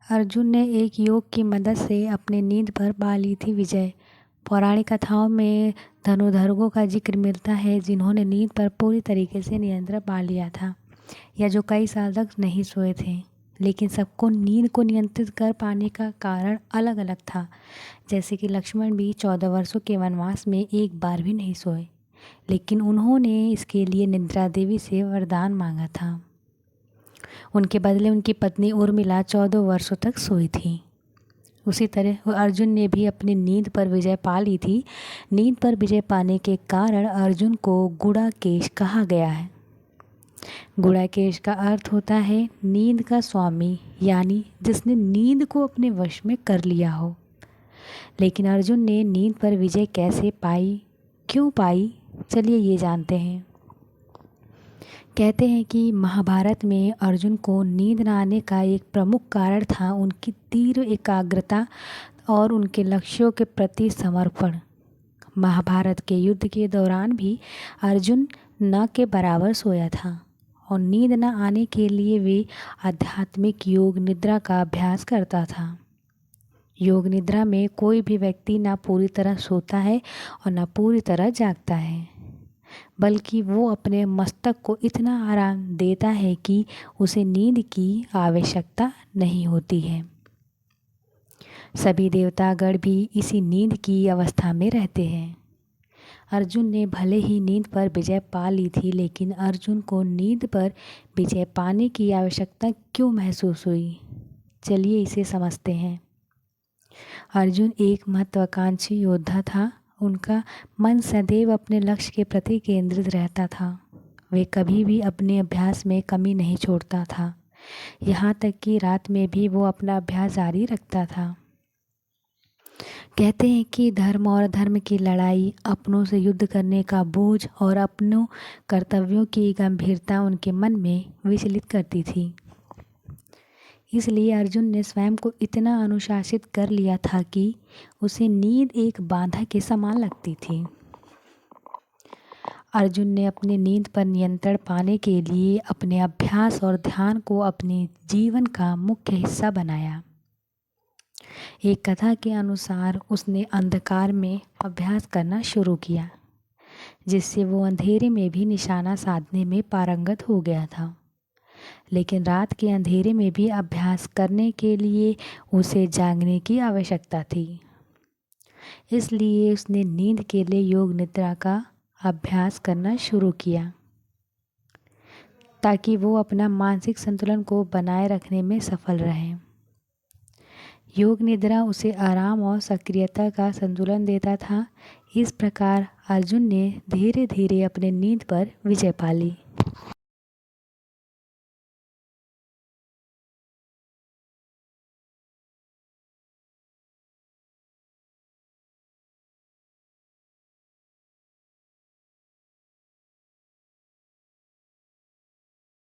अर्जुन ने एक योग की मदद से अपनी नींद पर पा ली थी विजय। पौराणिक कथाओं में धनुर्धरों का जिक्र मिलता है जिन्होंने नींद पर पूरी तरीके से नियंत्रण पा लिया था, या जो कई साल तक नहीं सोए थे। लेकिन सबको नींद को नियंत्रित कर पाने का कारण अलग अलग था। जैसे कि लक्ष्मण भी 14 वर्षों के वनवास में एक बार भी नहीं सोए, लेकिन उन्होंने इसके लिए निद्रा देवी से वरदान मांगा था। उनके बदले उनकी पत्नी उर्मिला 14 वर्षों तक सोई थी। उसी तरह अर्जुन ने भी अपनी नींद पर विजय पा ली थी। नींद पर विजय पाने के कारण अर्जुन को गुड़ाकेश कहा गया है। गुड़ाकेश का अर्थ होता है नींद का स्वामी, यानी जिसने नींद को अपने वश में कर लिया हो। लेकिन अर्जुन ने नींद पर विजय कैसे पाई, क्यों पाई, चलिए ये जानते हैं। कहते हैं कि महाभारत में अर्जुन को नींद न आने का एक प्रमुख कारण था उनकी तीव्र एकाग्रता और उनके लक्ष्यों के प्रति समर्पण। महाभारत के युद्ध के दौरान भी अर्जुन न के बराबर सोया था और नींद न आने के लिए वे आध्यात्मिक योग निद्रा का अभ्यास करता था। योग निद्रा में कोई भी व्यक्ति न पूरी तरह सोता है और न पूरी तरह जागता है, बल्कि वो अपने मस्तक को इतना आराम देता है कि उसे नींद की आवश्यकता नहीं होती है। सभी देवतागण भी इसी नींद की अवस्था में रहते हैं। अर्जुन ने भले ही नींद पर विजय पा ली थी, लेकिन अर्जुन को नींद पर विजय पाने की आवश्यकता क्यों महसूस हुई, चलिए इसे समझते हैं। अर्जुन एक महत्वाकांक्षी योद्धा था। उनका मन सदैव अपने लक्ष्य के प्रति केंद्रित रहता था। वे कभी भी अपने अभ्यास में कमी नहीं छोड़ता था, यहाँ तक कि रात में भी वो अपना अभ्यास जारी रखता था। कहते हैं कि धर्म और अधर्म की लड़ाई, अपनों से युद्ध करने का बोझ और अपनों कर्तव्यों की गंभीरता उनके मन में विचलित करती थी। इसलिए अर्जुन ने स्वयं को इतना अनुशासित कर लिया था कि उसे नींद एक बाधा के समान लगती थी। अर्जुन ने अपनी नींद पर नियंत्रण पाने के लिए अपने अभ्यास और ध्यान को अपने जीवन का मुख्य हिस्सा बनाया। एक कथा के अनुसार उसने अंधकार में अभ्यास करना शुरू किया, जिससे वो अंधेरे में भी निशाना साधने में पारंगत हो गया था। लेकिन रात के अंधेरे में भी अभ्यास करने के लिए उसे जागने की आवश्यकता थी। इसलिए उसने नींद के लिए योग निद्रा का अभ्यास करना शुरू किया, ताकि वो अपना मानसिक संतुलन को बनाए रखने में सफल रहे। योग निद्रा उसे आराम और सक्रियता का संतुलन देता था। इस प्रकार अर्जुन ने धीरे धीरे अपने नींद पर विजय पा ली।